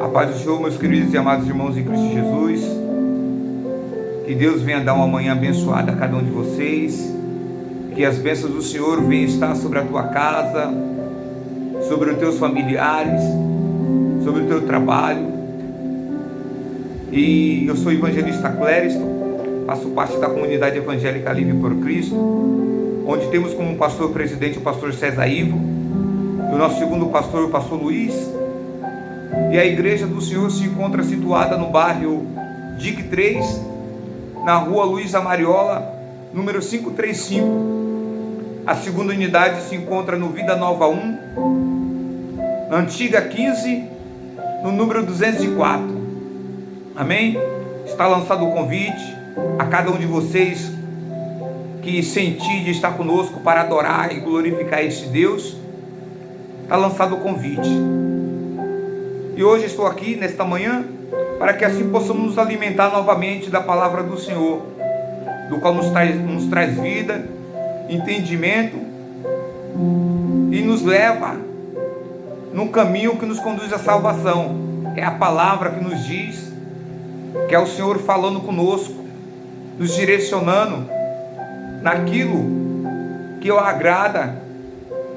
A paz do Senhor, meus queridos e amados irmãos em Cristo Jesus. Que Deus venha dar uma manhã abençoada a cada um de vocês. Que as bênçãos do Senhor venham estar sobre a tua casa, sobre os teus familiares, sobre o teu trabalho. E eu sou o evangelista Cléristo, faço parte da comunidade evangélica Livre por Cristo, onde temos como pastor presidente o pastor César Ivo, e o nosso segundo pastor, o pastor Luiz. E a igreja do Senhor se encontra situada no bairro DIC 3, na rua Luiz Amariola, número 535. A segunda unidade se encontra no Vida Nova 1, na Antiga 15, no número 204. Amém? Está lançado o convite a cada um de vocês que sentir de estar conosco para adorar e glorificar este Deus. Está lançado o convite. E hoje estou aqui, nesta manhã, para que assim possamos nos alimentar novamente da palavra do Senhor, do qual nos traz vida, entendimento e nos leva no caminho que nos conduz à salvação. É a palavra que nos diz, que é o Senhor falando conosco, nos direcionando naquilo que o agrada,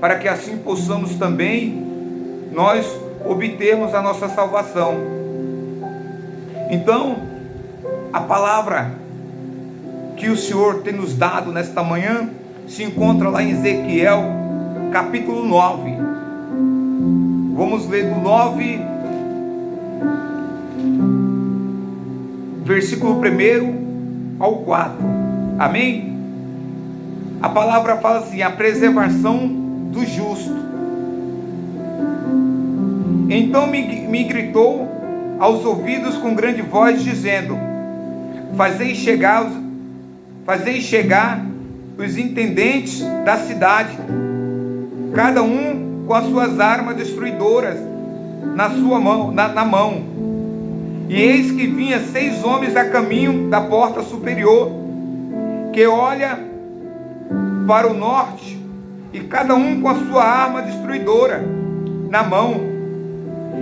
para que assim possamos também nós obtermos a nossa salvação. Então, a palavra que o Senhor tem nos dado nesta manhã se encontra lá em Ezequiel, capítulo 9. Vamos ler do 9, versículo 1 ao 4. Amém? A palavra fala assim: a preservação do justo. Então me gritou aos ouvidos com grande voz, dizendo: Fazei chegar os intendentes da cidade, cada um com as suas armas destruidoras na mão. E eis que vinha 6 homens a caminho da porta superior, que olha para o norte, e cada um com a sua arma destruidora na mão.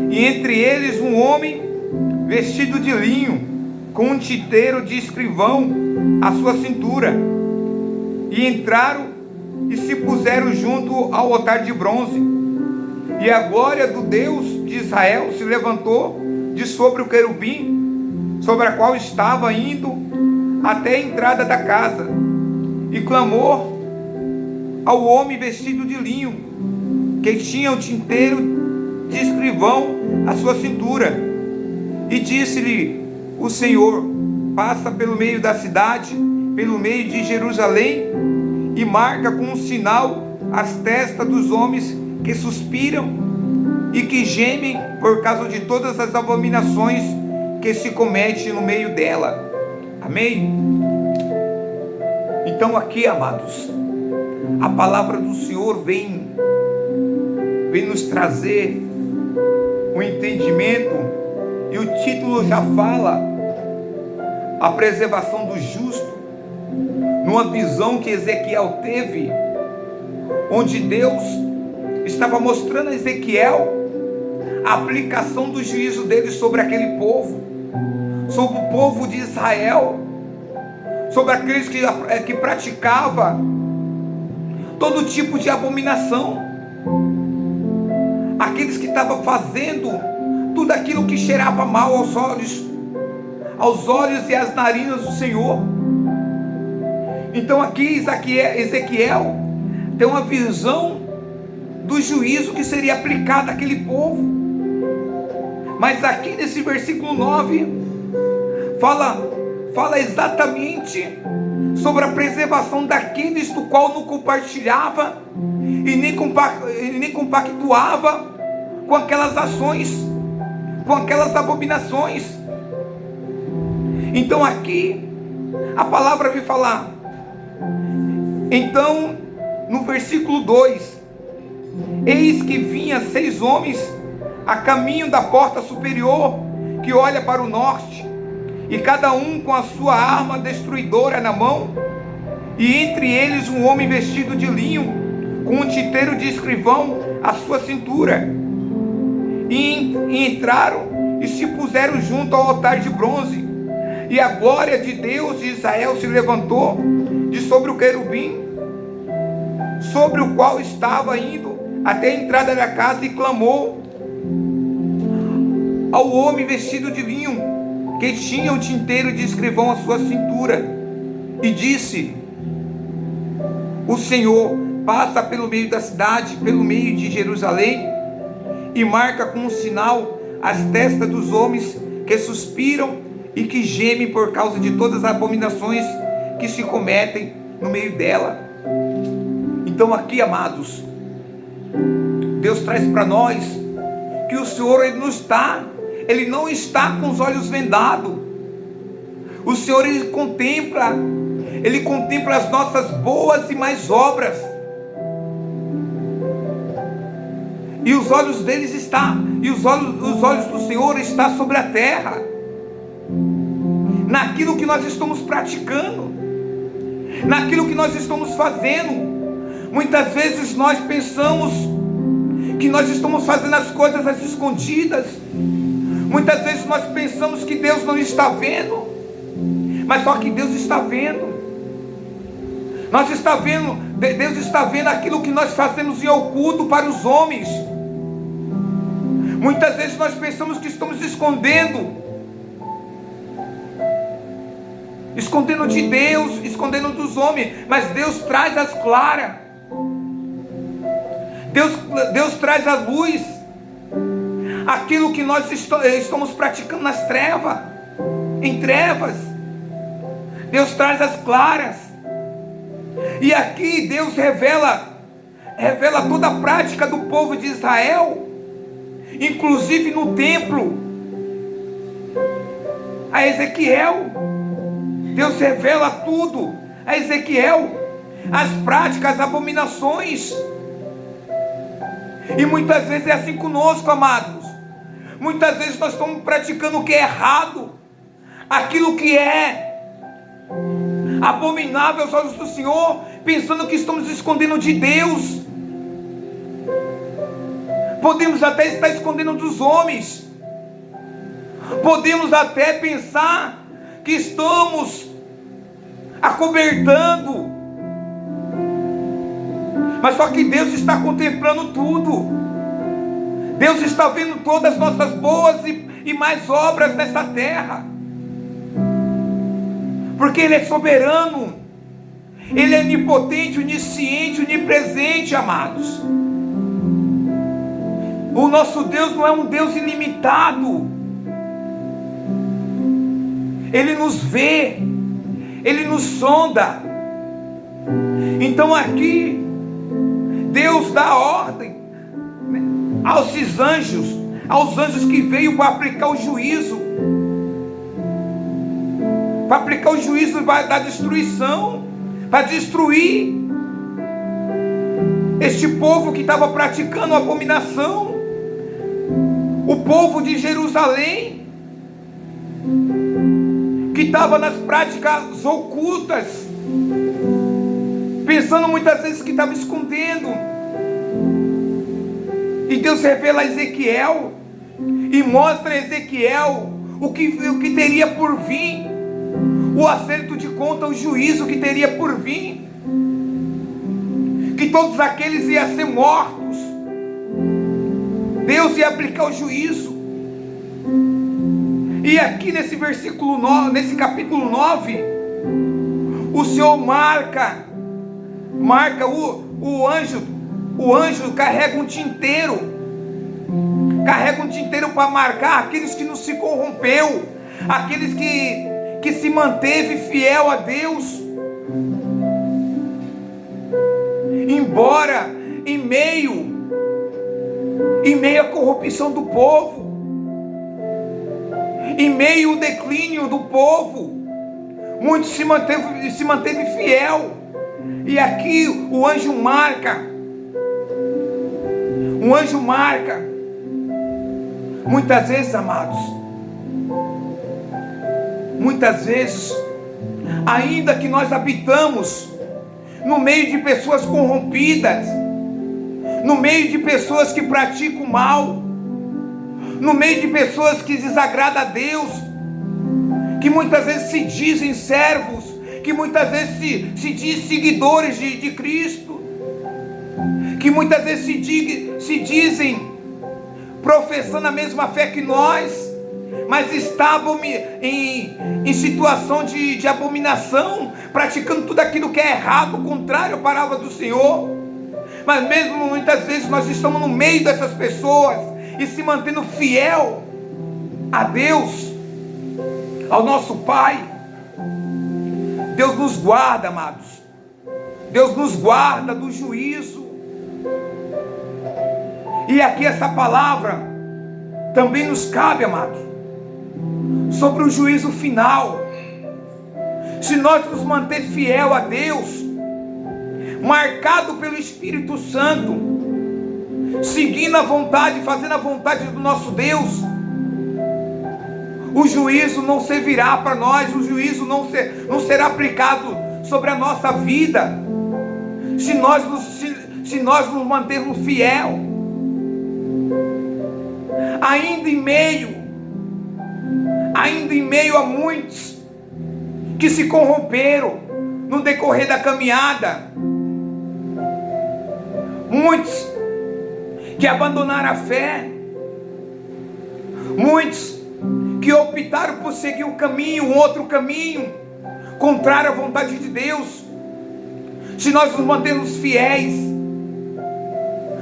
E entre eles um homem vestido de linho, com um tinteiro de escrivão à sua cintura. E entraram e se puseram junto ao altar de bronze. E a glória do Deus de Israel se levantou de sobre o querubim, sobre a qual estava indo até a entrada da casa, e clamou ao homem vestido de linho, que tinha o tinteiro de escrivão à sua cintura, e disse-lhe o Senhor: passa pelo meio da cidade, pelo meio de Jerusalém, e marca com um sinal as testas dos homens que suspiram e que gemem por causa de todas as abominações que se cometem no meio dela. Amém? Então aqui, amados, a palavra do Senhor vem nos trazer o entendimento, e o título já fala: a preservação do justo, numa visão que Ezequiel teve, onde Deus estava mostrando a Ezequiel a aplicação do juízo dele sobre aquele povo, sobre o povo de Israel, sobre aqueles que praticava todo tipo de abominação, aqueles que estavam fazendo tudo aquilo que cheirava mal aos olhos e às narinas do Senhor. Então aqui Ezequiel tem uma visão do juízo que seria aplicado àquele povo. Mas aqui nesse versículo 9 fala exatamente sobre a preservação daqueles do qual não compartilhava e nem compactuava com aquelas ações, com aquelas abominações. Então aqui a palavra vem falar. Então no versículo 2: eis que vinha 6 homens a caminho da porta superior, que olha para o norte, e cada um com a sua arma destruidora na mão, e entre eles um homem vestido de linho, com um tinteiro de escrivão à sua cintura. e entraram e se puseram junto ao altar de bronze. E a glória de Deus de Israel se levantou de sobre o querubim, sobre o qual estava indo até a entrada da casa, e clamou ao homem vestido de linho, que tinha o tinteiro de escrivão à sua cintura, e disse: o Senhor passa pelo meio da cidade, pelo meio de Jerusalém, e marca com um sinal as testas dos homens que suspiram e que gemem por causa de todas as abominações que se cometem no meio dela. Então aqui, amados, Deus traz para nós que o Senhor, Ele não está com os olhos vendados. O Senhor, Ele contempla as nossas boas e mais obras. E os olhos deles os olhos do Senhor estão sobre a terra, naquilo que nós estamos praticando, naquilo que nós estamos fazendo. Muitas vezes nós pensamos que nós estamos fazendo as coisas às escondidas. Muitas vezes nós pensamos que Deus não está vendo, mas só que Deus está vendo. Deus está vendo aquilo que nós fazemos em oculto para os homens. Muitas vezes nós pensamos que estamos escondendo de Deus, escondendo dos homens, mas Deus traz as claras. Deus traz a luz, aquilo que nós estamos praticando nas trevas, em trevas. Deus traz as claras. E aqui Deus revela toda a prática do povo de Israel, inclusive no templo, a Ezequiel. Deus revela tudo a Ezequiel, as práticas, as abominações. E muitas vezes é assim conosco, amados. Muitas vezes nós estamos praticando o que é errado, aquilo que é abominável aos olhos do Senhor, pensando que estamos escondendo de Deus. Podemos até estar escondendo dos homens, podemos até pensar que estamos acobertando, mas só que Deus está contemplando tudo. Deus está vendo todas as nossas boas e mais obras nessa terra, porque Ele é soberano, Ele é onipotente, onisciente, onipresente, amados. O nosso Deus não é um Deus ilimitado. Ele nos vê, Ele nos sonda. Então aqui Deus dá ordem aos anjos que veio para aplicar o juízo, da destruição, para destruir este povo que estava praticando abominação, o povo de Jerusalém, que estava nas práticas ocultas, pensando muitas vezes que estava escondendo. E Deus revela a Ezequiel e mostra a Ezequiel o que teria por vir, o acerto de conta, o juízo que teria por vir, que todos aqueles iam ser mortos. Deus ia aplicar o juízo. E aqui nesse versículo 9, nesse capítulo 9, o Senhor marca o anjo carrega um tinteiro para marcar aqueles que não se corrompeu, aqueles que se manteve fiel a Deus, embora em meio à corrupção do povo, em meio ao declínio do povo, muitos se manteve fiel. E aqui o anjo marca. Muitas vezes, amados, ainda que nós habitamos no meio de pessoas corrompidas, no meio de pessoas que praticam mal, no meio de pessoas que desagradam a Deus, que muitas vezes se dizem servos, que muitas vezes se dizem seguidores de Cristo, que muitas vezes se dizem professando a mesma fé que nós, mas estavam em situação de abominação, praticando tudo aquilo que é errado, contrário à palavra do Senhor. Mas mesmo muitas vezes nós estamos no meio dessas pessoas e se mantendo fiel a Deus, ao nosso Pai. Deus nos guarda, amados. Deus nos guarda do juízo. E aqui essa palavra também nos cabe, amados, sobre o juízo final. Se nós nos manter fiel a Deus, marcado pelo Espírito Santo, seguindo a vontade, fazendo a vontade do nosso Deus, o juízo não servirá para nós, o juízo não será aplicado sobre a nossa vida, se nós nos mantermos fiel. Ainda em meio a muitos que se corromperam no decorrer da caminhada, muitos que abandonaram a fé, muitos que optaram por seguir um outro caminho, contrário à vontade de Deus. Se nós nos mantermos fiéis,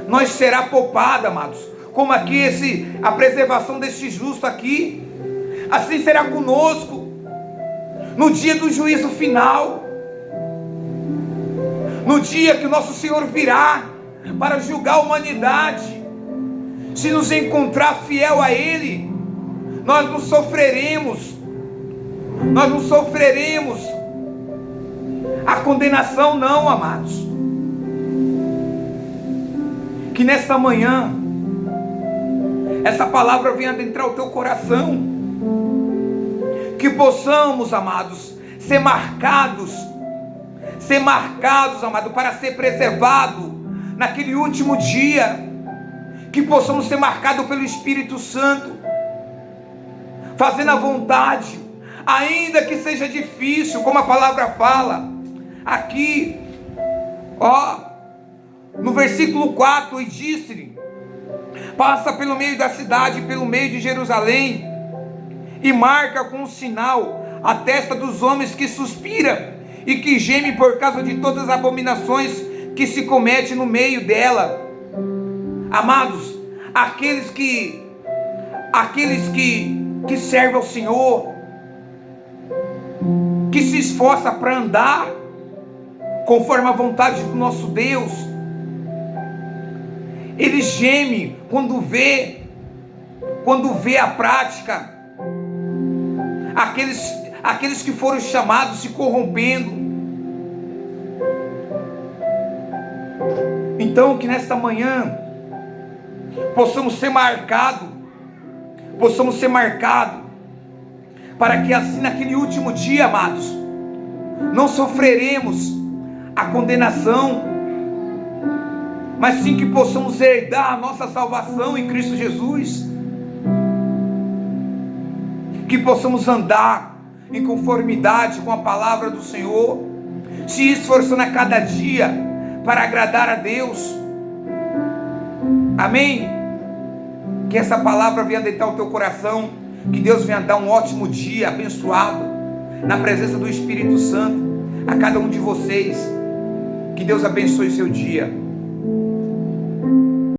nós será poupado, amados. Como aqui a preservação deste justo aqui, assim será conosco no dia do juízo final, no dia que o nosso Senhor virá para julgar a humanidade. Se nos encontrar fiel a Ele, nós não sofreremos a condenação, não, amados. Que nesta manhã essa palavra venha adentrar o teu coração, que possamos, amados, ser marcados, amados, para ser preservado naquele último dia, que possamos ser marcados pelo Espírito Santo, fazendo a vontade, ainda que seja difícil, como a palavra fala aqui, no versículo 4, e disse-lhe: passa pelo meio da cidade, pelo meio de Jerusalém, e marca com um sinal a testa dos homens que suspiram e que gemem por causa de todas as abominações que se cometem no meio dela. Amados, aqueles que servem ao Senhor, que se esforça para andar conforme a vontade do nosso Deus, ele geme quando vê a prática, aqueles que foram chamados se corrompendo. Então que nesta manhã possamos ser marcados, para que assim naquele último dia, amados, não sofreremos a condenação, mas sim que possamos herdar a nossa salvação em Cristo Jesus, que possamos andar em conformidade com a palavra do Senhor, se esforçando a cada dia para agradar a Deus. Amém? Que essa palavra venha deitar o teu coração, que Deus venha dar um ótimo dia abençoado na presença do Espírito Santo a cada um de vocês. Que Deus abençoe seu dia.